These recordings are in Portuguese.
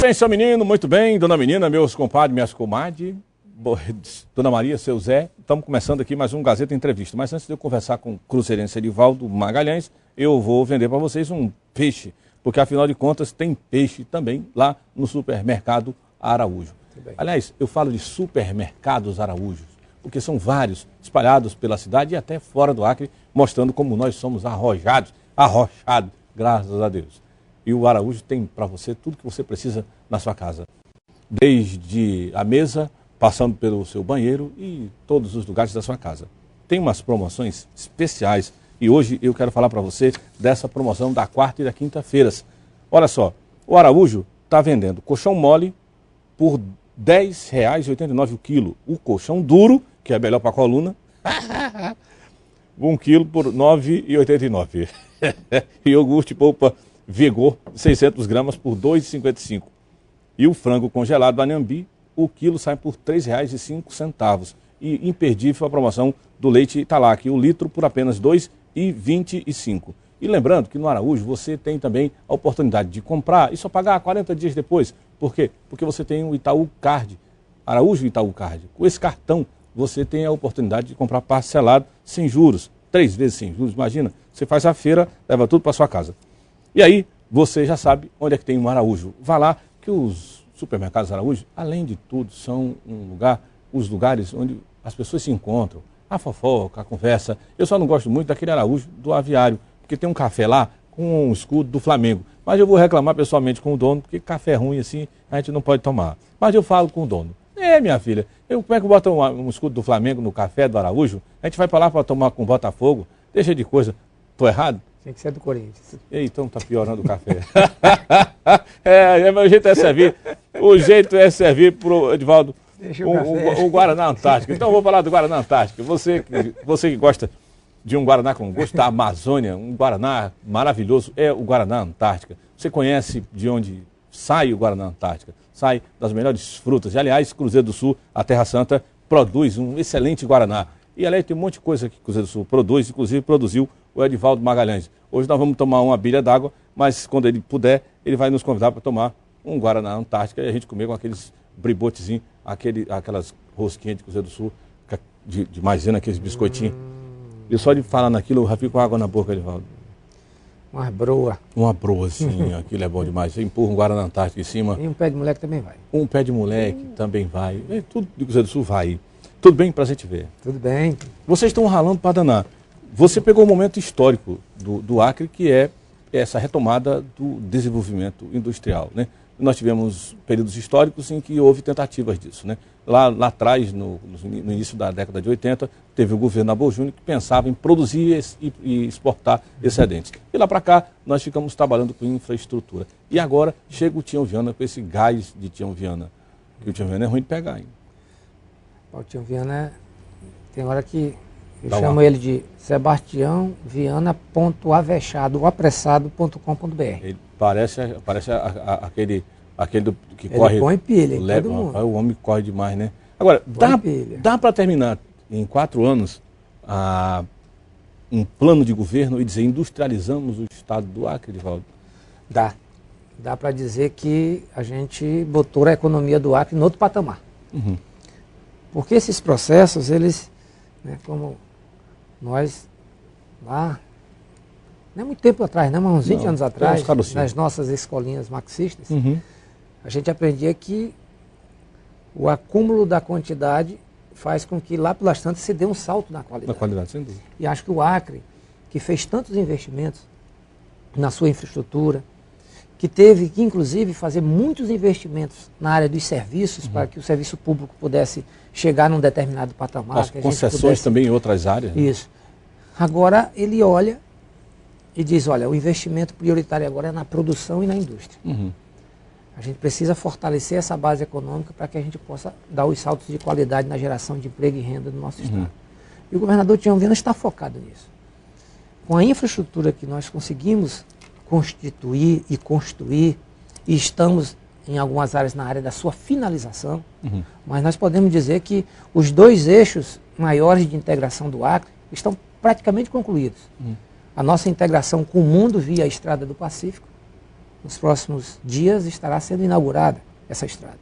bem, seu menino? Muito bem, dona menina, meus compadres, minhas comadres, dona Maria, seu Zé. Estamos começando aqui mais um Gazeta Entrevista. Mas antes de eu conversar com o cruzeirense Edivaldo Magalhães, eu vou vender para vocês um peixe, porque afinal de contas tem peixe também lá no supermercado Araújo. Aliás, eu falo de supermercados Araújos, porque são vários espalhados pela cidade e até fora do Acre, mostrando como nós somos arrochados, graças a Deus. E o Araújo tem para você tudo que você precisa na sua casa. Desde a mesa, passando pelo seu banheiro e todos os lugares da sua casa. Tem umas promoções especiais e hoje eu quero falar para você dessa promoção da quarta e da quinta-feiras. Olha só, o Araújo está vendendo colchão mole por R$ 10,89 o quilo. O colchão duro, que é melhor para a coluna, 1 quilo por R$ 9,89. Iogurte polpa Vigor, 600 gramas por R$ 2,55. E o frango congelado Anhambi, o quilo sai por R$ 3,05. E imperdível a promoção do leite Italac, o litro por apenas R$ 2,25. E lembrando que no Araújo você tem também a oportunidade de comprar e só pagar 40 dias depois. Por quê? Porque você tem o Itaú Card, Araújo Itaú Card. Com esse cartão você tem a oportunidade de comprar parcelado sem juros, 3 vezes sem juros. Imagina, você faz a feira, leva tudo para sua casa. E aí você já sabe onde é que tem um Araújo. Vá lá, que os supermercados Araújo, além de tudo, são os lugares onde as pessoas se encontram. A fofoca, a conversa. Eu só não gosto muito daquele Araújo do aviário, porque tem um café lá com um escudo do Flamengo. Mas eu vou reclamar pessoalmente com o dono, porque café ruim assim a gente não pode tomar. Mas eu falo com o dono. Minha filha, como é que eu boto um escudo do Flamengo no café do Araújo? A gente vai para lá para tomar com o Botafogo. Deixa de coisa. Tô errado? Tem que ser do Corinthians. Então tá piorando o café. Meu jeito é servir. O jeito é servir pro Edivaldo o Guaraná Antártica. Então eu vou falar do Guaraná Antártica. Você que gosta de um Guaraná com gosto da Amazônia, um Guaraná maravilhoso, é o Guaraná Antártica. Você conhece de onde sai o Guaraná Antártica? Sai das melhores frutas. E, aliás, Cruzeiro do Sul, a Terra Santa, produz um excelente Guaraná. E, aliás, tem um monte de coisa que Cruzeiro do Sul produz, inclusive produziu o Edivaldo Magalhães. Hoje nós vamos tomar uma bilha d'água, mas quando ele puder, ele vai nos convidar para tomar um Guaraná Antártica e a gente comer com aqueles bribotezinhos, aquelas rosquinhas de Cruzeiro do Sul, de maisena, aqueles biscoitinhos. E só de falar naquilo, eu já fico com água na boca, Edivaldo. Uma broa. Uma broa, sim, aquilo é bom demais. Você empurra um Guaraná Antártica em cima. E um pé de moleque também vai. Um pé de moleque também vai. Tudo de Cruzeiro do Sul vai. Tudo bem? Prazer te ver. Tudo bem. Vocês estão ralando para danar. Você pegou um momento histórico do Acre, que é essa retomada do desenvolvimento industrial, né? Nós tivemos períodos históricos em que houve tentativas disso, né? Lá atrás, no início da década de 80, teve o governo Abel Júnior que pensava em produzir e exportar excedentes. E lá para cá, nós ficamos trabalhando com infraestrutura. E agora chega o Tião Viana com esse gás de Tião Viana, que o Tião Viana é ruim de pegar, hein? O Tião Viana, tem hora que eu chamo ele de Sebastião Viana.avexado, apressado.com.br. Ele parece aquele que ele corre... Ele põe pilha em todo mundo. O homem corre demais, né? Agora, dá para terminar em 4 anos um plano de governo e dizer industrializamos o estado do Acre, Edivaldo? Dá. Dá para dizer que a gente botou a economia do Acre em outro patamar. Uhum. Porque esses processos, eles, né, como nós lá, não é muito tempo atrás, não, mas uns 20 anos atrás, nas nossas escolinhas marxistas, a gente aprendia que o acúmulo da quantidade faz com que lá pelas tantas se dê um salto na qualidade. Na qualidade, sem dúvida. E acho que o Acre, que fez tantos investimentos na sua infraestrutura, que teve que, inclusive, fazer muitos investimentos na área dos serviços para que o serviço público pudesse chegar num determinado patamar. As concessões também em outras áreas. Né? Isso. Agora ele olha e diz, olha, o investimento prioritário agora é na produção e na indústria. A gente precisa fortalecer essa base econômica para que a gente possa dar os saltos de qualidade na geração de emprego e renda do nosso estado. E o governador Tião Viana está focado nisso. Com a infraestrutura que nós conseguimos constituir e construir, e estamos em algumas áreas na área da sua finalização, mas nós podemos dizer que os 2 eixos maiores de integração do Acre estão praticamente concluídos. A nossa integração com o mundo via a Estrada do Pacífico nos próximos dias, estará sendo inaugurada essa estrada.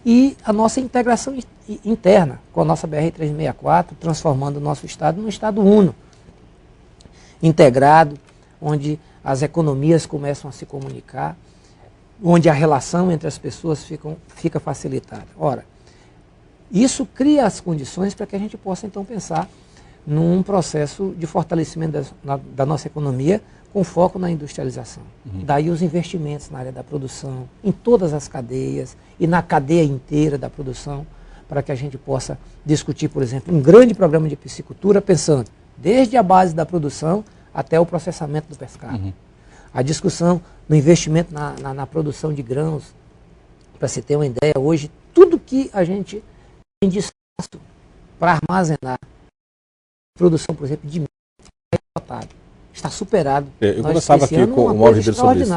E a nossa integração interna com a nossa BR-364, transformando o nosso estado num estado uno, integrado, onde as economias começam a se comunicar, onde a relação entre as pessoas fica facilitada. Ora, isso cria as condições para que a gente possa então pensar num processo de fortalecimento da nossa economia com foco na industrialização. Daí os investimentos na área da produção, em todas as cadeias e na cadeia inteira da produção, para que a gente possa discutir, por exemplo, um grande programa de piscicultura, pensando desde a base da produção até o processamento do pescado. A discussão no investimento na produção de grãos, para se ter uma ideia, hoje, tudo que a gente tem de espaço para armazenar, produção, por exemplo, de milho, está esgotado, está superado. Eu conversava aqui com o Mauro Ribeiro sobre isso.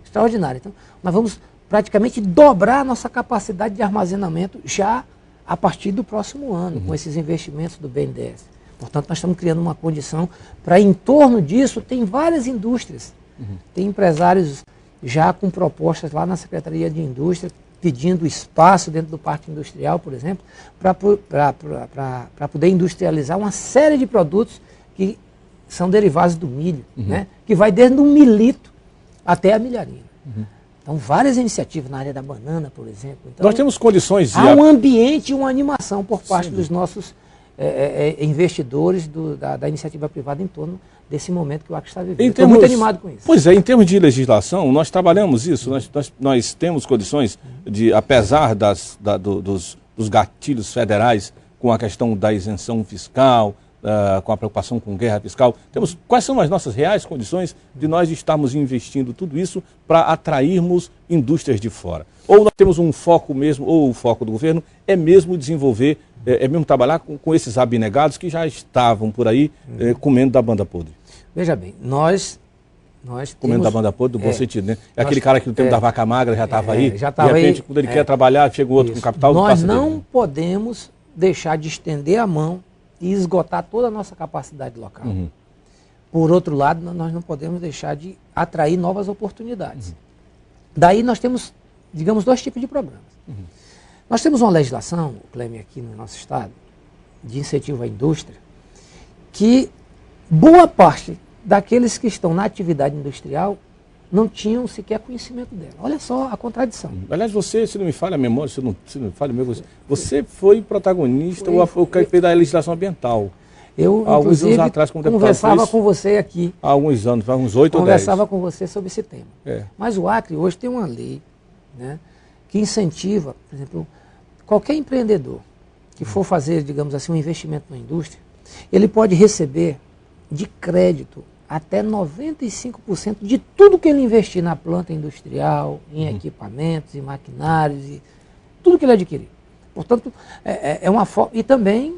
Extraordinário. Então, nós vamos praticamente dobrar a nossa capacidade de armazenamento já a partir do próximo ano, com esses investimentos do BNDES. Portanto, nós estamos criando uma condição para, em torno disso, tem várias indústrias. Tem empresários já com propostas lá na Secretaria de Indústria, pedindo espaço dentro do Parque Industrial, por exemplo, para poder industrializar uma série de produtos que são derivados do milho, né? Que vai desde um milito até a milharina. Então, várias iniciativas na área da banana, por exemplo. Então, nós temos condições de... Há um ambiente e uma animação por parte dos nossos investidores da iniciativa privada em torno desse momento que o Acre está vivendo. Estou muito animado com isso. Pois é, em termos de legislação, nós trabalhamos isso, nós temos condições de, apesar dos gatilhos federais com a questão da isenção fiscal, com a preocupação com guerra fiscal, quais são as nossas reais condições de nós estarmos investindo tudo isso para atrairmos indústrias de fora? Ou nós temos um foco mesmo, ou o foco do governo é mesmo desenvolver, é mesmo trabalhar com esses abnegados que já estavam por aí comendo da banda podre? Veja bem, nós comendo da banda podre, do bom sentido, né? É aquele cara que no tempo da vaca magra já estava aí, já estava de repente, aí, quando ele quer trabalhar, chega o outro com capital, nós não podemos deixar de estender a mão e esgotar toda a nossa capacidade local. Por outro lado, nós não podemos deixar de atrair novas oportunidades. Daí nós temos, digamos, dois tipos de programas. Nós temos uma legislação, Clêmio, aqui no nosso estado, de incentivo à indústria, que boa parte daqueles que estão na atividade industrial não tinham sequer conhecimento dela. Olha só a contradição. Aliás, você, se não me falha a memória, se não me falha a memória, você foi protagonista ou o que fez da legislação ambiental. Eu, alguns anos atrás, como deputado, conversava com você aqui. Há alguns anos, há uns 8 ou 10. Conversava com você sobre esse tema. Mas o Acre hoje tem uma lei, né, que incentiva, por exemplo, qualquer empreendedor que for fazer, digamos assim, um investimento na indústria, ele pode receber de crédito até 95% de tudo que ele investir na planta industrial, em equipamentos, em maquinários, e tudo que ele adquirir. Portanto, é uma forma. E também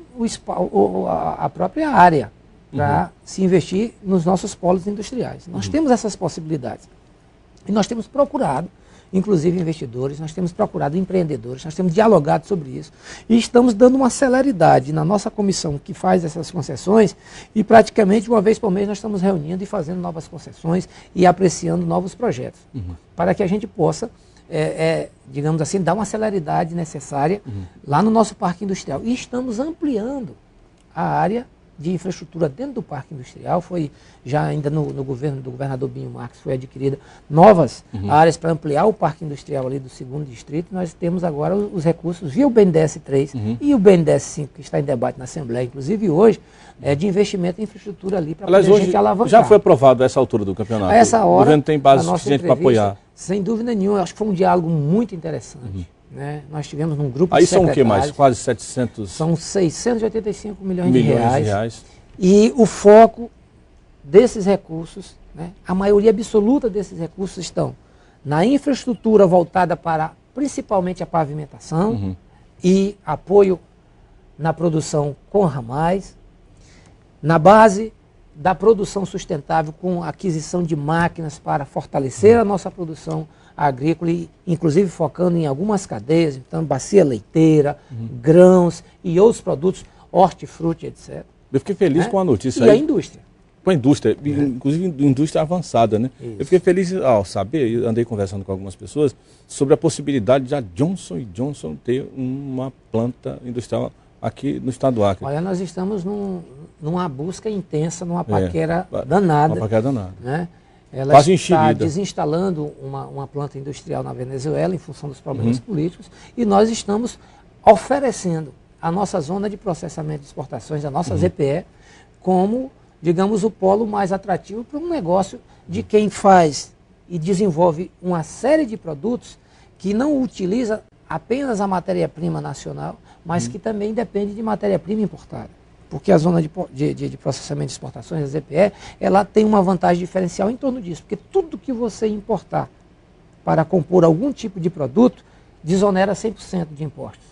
a própria área para se investir nos nossos polos industriais. Nós temos essas possibilidades. E nós temos procurado, inclusive investidores, nós temos procurado empreendedores, nós temos dialogado sobre isso e estamos dando uma celeridade na nossa comissão que faz essas concessões e praticamente uma vez por mês nós estamos reunindo e fazendo novas concessões e apreciando novos projetos para que a gente possa, digamos assim, dar uma celeridade necessária lá no nosso parque industrial. E estamos ampliando a área de infraestrutura dentro do parque industrial. Foi já ainda no governo do governador Binho Marques, foi adquirida novas áreas para ampliar o parque industrial ali do 2º distrito. Nós temos agora os recursos via o BNDES 3 e o BNDES 5, que está em debate na Assembleia, inclusive hoje, de investimento em infraestrutura ali para poder a gente alavancar. Já foi aprovado a essa altura do campeonato? A essa hora, o governo tem base suficiente para apoiar? Sem dúvida nenhuma, acho que foi um diálogo muito interessante. Né? Nós tivemos num grupo de secretários. Aí são o que mais? Quase 700? São 685 milhões de reais. E o foco desses recursos, né, a maioria absoluta desses recursos estão na infraestrutura voltada para principalmente a pavimentação e apoio na produção com ramais, na base da produção sustentável com aquisição de máquinas para fortalecer a nossa produção agrícola, e inclusive focando em algumas cadeias, então bacia leiteira, grãos e outros produtos, hortifruti, etc. Eu fiquei feliz com a notícia aí. E aí. a indústria. com a indústria, inclusive indústria avançada, né? Isso. Eu fiquei feliz ao saber, eu andei conversando com algumas pessoas, sobre a possibilidade de a Johnson & Johnson ter uma planta industrial aqui no estado do Acre. Olha, nós estamos numa busca intensa, numa paquera danada. Uma paquera danada. Né? Ela Quase está enxerida. desinstalando uma planta industrial na Venezuela em função dos problemas políticos, e nós estamos oferecendo a nossa zona de processamento de exportações, a nossa ZPE, como, digamos, o polo mais atrativo para um negócio de quem faz e desenvolve uma série de produtos que não utiliza apenas a matéria-prima nacional, mas que também depende de matéria-prima importada. Porque a zona de processamento de exportações, a ZPE, ela tem uma vantagem diferencial em torno disso, porque tudo que você importar para compor algum tipo de produto desonera 100% de impostos.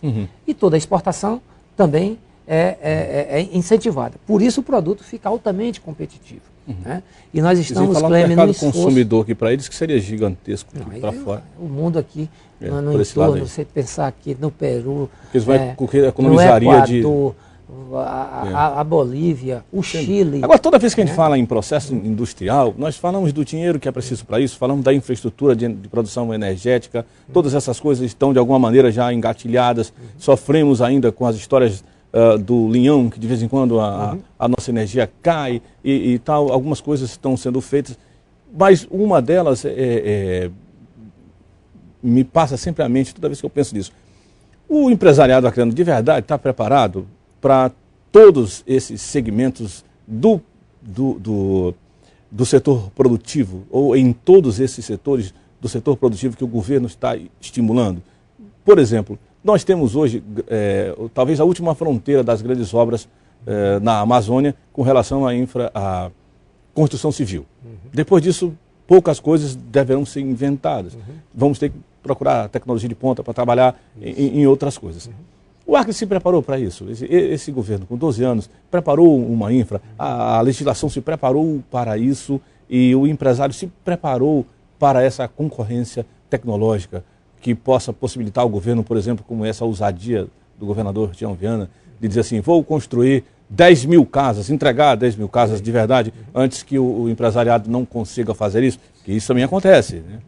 E toda a exportação também é incentivada. Por isso o produto fica altamente competitivo. Né? E nós estamos, Clemer, no esforço... consumidor aqui para eles, que seria gigantesco para fora. O mundo aqui, no entorno, você pensar aqui no Peru, economizaria no Equador, a Bolívia, o Chile. Agora, toda vez que a gente fala em processo industrial, nós falamos do dinheiro que é preciso para isso, falamos da infraestrutura de produção energética, todas essas coisas estão de alguma maneira já engatilhadas, sofremos ainda com as histórias do linhão, que de vez em quando a nossa energia cai e tal, algumas coisas estão sendo feitas, mas uma delas me passa sempre à mente toda vez que eu penso nisso. O empresariado acreano de verdade está preparado para todos esses segmentos do setor produtivo, ou em todos esses setores do setor produtivo que o governo está estimulando? Por exemplo, nós temos hoje, talvez a última fronteira das grandes obras na Amazônia com relação à construção civil. Depois disso, poucas coisas deverão ser inventadas. Vamos ter que procurar tecnologia de ponta para trabalhar em outras coisas. O Acre se preparou para isso. Esse governo, com 12 anos, preparou uma infra, a legislação se preparou para isso e o empresário se preparou para essa concorrência tecnológica que possa possibilitar ao governo, por exemplo, como essa ousadia do governador Tião Viana, de dizer assim, vou construir 10 mil casas, entregar 10 mil casas de verdade, antes que o empresariado não consiga fazer isso, que isso também acontece. Né?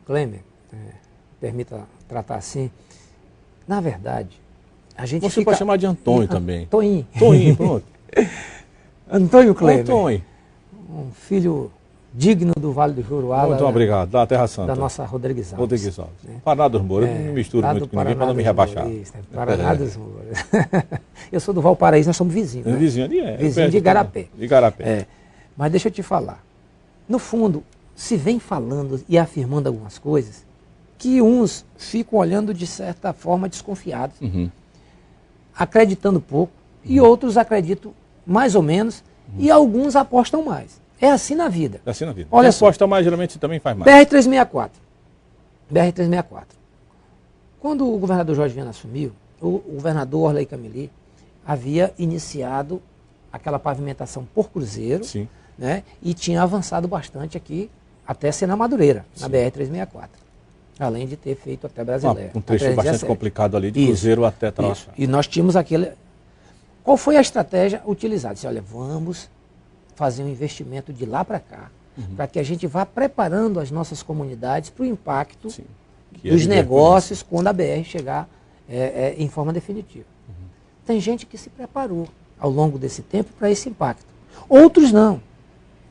Clemer, permita tratar assim, na verdade, a gente Você pode chamar de Antônio também. Toinho. Toinho, pronto. Antônio Clemer. Antônio. Um filho digno do Vale do Juruá. Muito obrigado, da Terra Santa. Da nossa Rodrigues Alves. Rodrigues Alves. Né? Paraná dos Mouros, eu não me misturo muito com ninguém para não me rebaixar. Paraná dos Mouros. Eu sou do Valparaíso, nós somos vizinhos. Né? Vizinho ali vizinho de Igarapé. De Igarapé. Mas deixa eu te falar. No fundo, se vem falando e afirmando algumas coisas que uns ficam olhando de certa forma desconfiados, acreditando pouco, e outros acreditam mais ou menos, e alguns apostam mais. É assim na vida. É assim na vida. Olha só. Aposta mais, geralmente também faz mais. BR-364. BR-364. Quando o governador Jorge Viana assumiu, o governador Orley Camili havia iniciado aquela pavimentação por cruzeiro, Sim. Né, e tinha avançado bastante aqui, até ser na Madureira, na BR-364. Além de ter feito até Brasileira. Um trecho bastante complicado ali, de cruzeiro até Trauachá. E nós tínhamos aquele... Qual foi a estratégia utilizada? Disse, olha, vamos fazer um investimento de lá para cá, para que a gente vá preparando as nossas comunidades para o impacto dos negócios quando a BR chegar em forma definitiva. Tem gente que se preparou ao longo desse tempo para esse impacto. Outros não.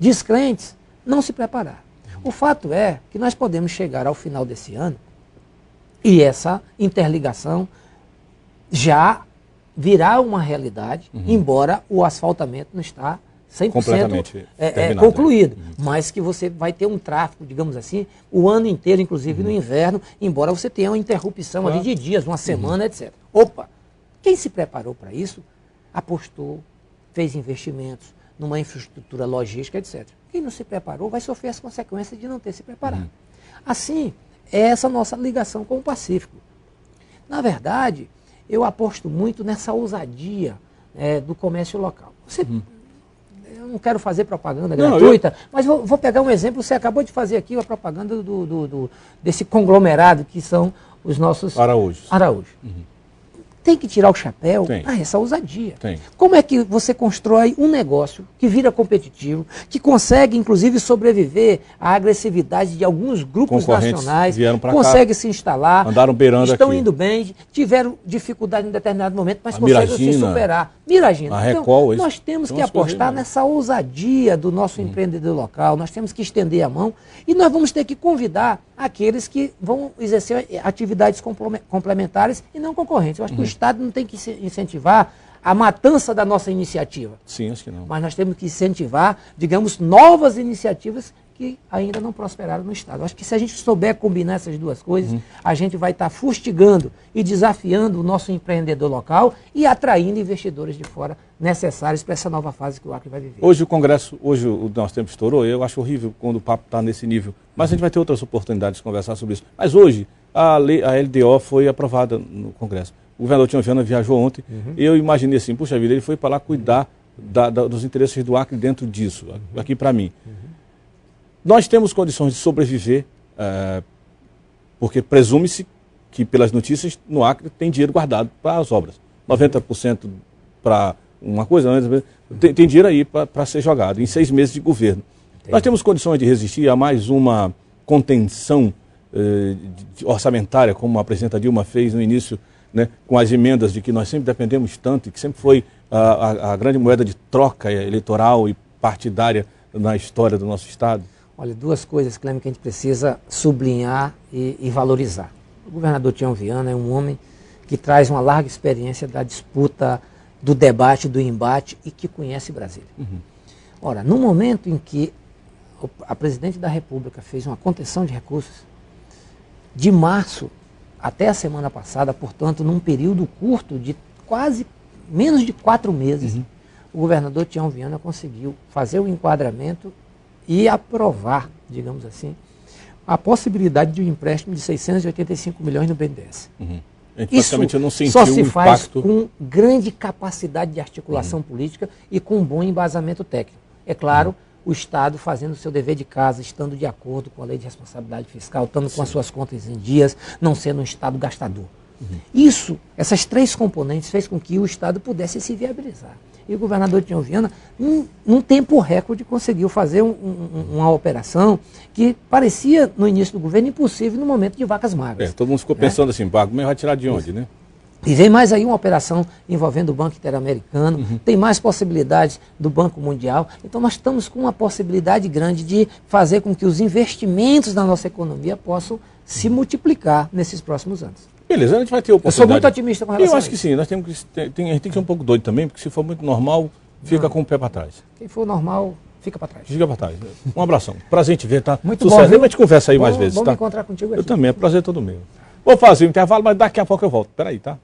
Descrentes não se prepararam. O fato é que nós podemos chegar ao final desse ano e essa interligação já virá uma realidade, embora o asfaltamento não está 100% concluído, mas que você vai ter um tráfego, digamos assim, o ano inteiro, inclusive no inverno, embora você tenha uma interrupção ali de dias, uma semana, etc. Opa! Quem se preparou para isso, apostou, fez investimentos numa infraestrutura logística, etc. Quem não se preparou vai sofrer as consequências de não ter se preparado. Assim, é essa nossa ligação com o Pacífico. Na verdade, eu aposto muito nessa ousadia do comércio local. Eu não quero fazer propaganda gratuita, mas vou pegar um exemplo. Você acabou de fazer aqui a propaganda desse conglomerado que são os nossos Araújos. tem que tirar o chapéu a essa ousadia. Como é que você constrói um negócio que vira competitivo, que consegue, inclusive, sobreviver à agressividade de alguns grupos nacionais, consegue se instalar, andaram beirando estão aqui. Indo bem, tiveram dificuldade em determinado momento, mas conseguem se superar. Miragina. Então, nós temos que apostar nessa ousadia do nosso empreendedor local, nós temos que estender a mão e nós vamos ter que convidar aqueles que vão exercer atividades complementares e não concorrentes. Eu acho que o Estado não tem que incentivar a matança da nossa iniciativa. Sim, acho que não. Mas nós temos que incentivar, digamos, novas iniciativas que ainda não prosperaram no Estado. Eu acho que se a gente souber combinar essas duas coisas, a gente vai estar fustigando e desafiando o nosso empreendedor local e atraindo investidores de fora necessários para essa nova fase que o Acre vai viver. Hoje o Congresso, hoje o nosso tempo estourou, eu acho horrível quando o papo está nesse nível, mas a gente vai ter outras oportunidades de conversar sobre isso. Mas hoje a LDO foi aprovada no Congresso. O governador Tião Viana viajou ontem e eu imaginei assim, puxa vida, ele foi para lá cuidar dos interesses do Acre dentro disso, aqui para mim. Nós temos condições de sobreviver, porque presume-se que, pelas notícias, no Acre tem dinheiro guardado para as obras. 90% para uma coisa, tem dinheiro aí para ser jogado em 6 meses de governo. Nós temos condições de resistir a mais uma contenção orçamentária, como a presidenta Dilma fez no início, né, com as emendas de que nós sempre dependemos tanto e que sempre foi a grande moeda de troca eleitoral e partidária na história do nosso Estado? Olha, duas coisas, Clemente, que a gente precisa sublinhar e valorizar. O governador Tião Viana é um homem que traz uma larga experiência da disputa, do debate, do embate e que conhece Brasília. Ora, no momento em que a presidente da República fez uma contenção de recursos, de março até a semana passada, portanto, num período curto de quase menos de 4 meses, o governador Tião Viana conseguiu fazer o enquadramento e aprovar, digamos assim, a possibilidade de um empréstimo de 685 milhões no BNDES. Isso não só se faz com grande capacidade de articulação política e com um bom embasamento técnico. É claro, o Estado fazendo o seu dever de casa, estando de acordo com a lei de responsabilidade fiscal, estando com as suas contas em dias, não sendo um Estado gastador. Essas 3 componentes fez com que o Estado pudesse se viabilizar. E o governador Tião Viana, num tempo recorde, conseguiu fazer uma operação que parecia, no início do governo, impossível no momento de vacas magras. Todo mundo ficou pensando assim, mas vai tirar de onde, né? E vem mais aí uma operação envolvendo o Banco Interamericano, tem mais possibilidades do Banco Mundial. Então nós estamos com uma possibilidade grande de fazer com que os investimentos na nossa economia possam se multiplicar nesses próximos anos. Beleza, a gente vai ter oportunidade. Eu sou muito otimista com relação a isso. Eu acho que sim, nós temos que, a gente tem que ser um pouco doido também, porque se for muito normal, fica com o pé para trás. Quem for normal, fica para trás. Fica para trás. Um abração. Prazer em te ver, tá? Muito sucesso. bom. A gente conversa aí mais vezes, tá? Vamos encontrar contigo aqui. Eu também, é prazer todo meu. Vou fazer um intervalo, mas daqui a pouco eu volto. Peraí, tá?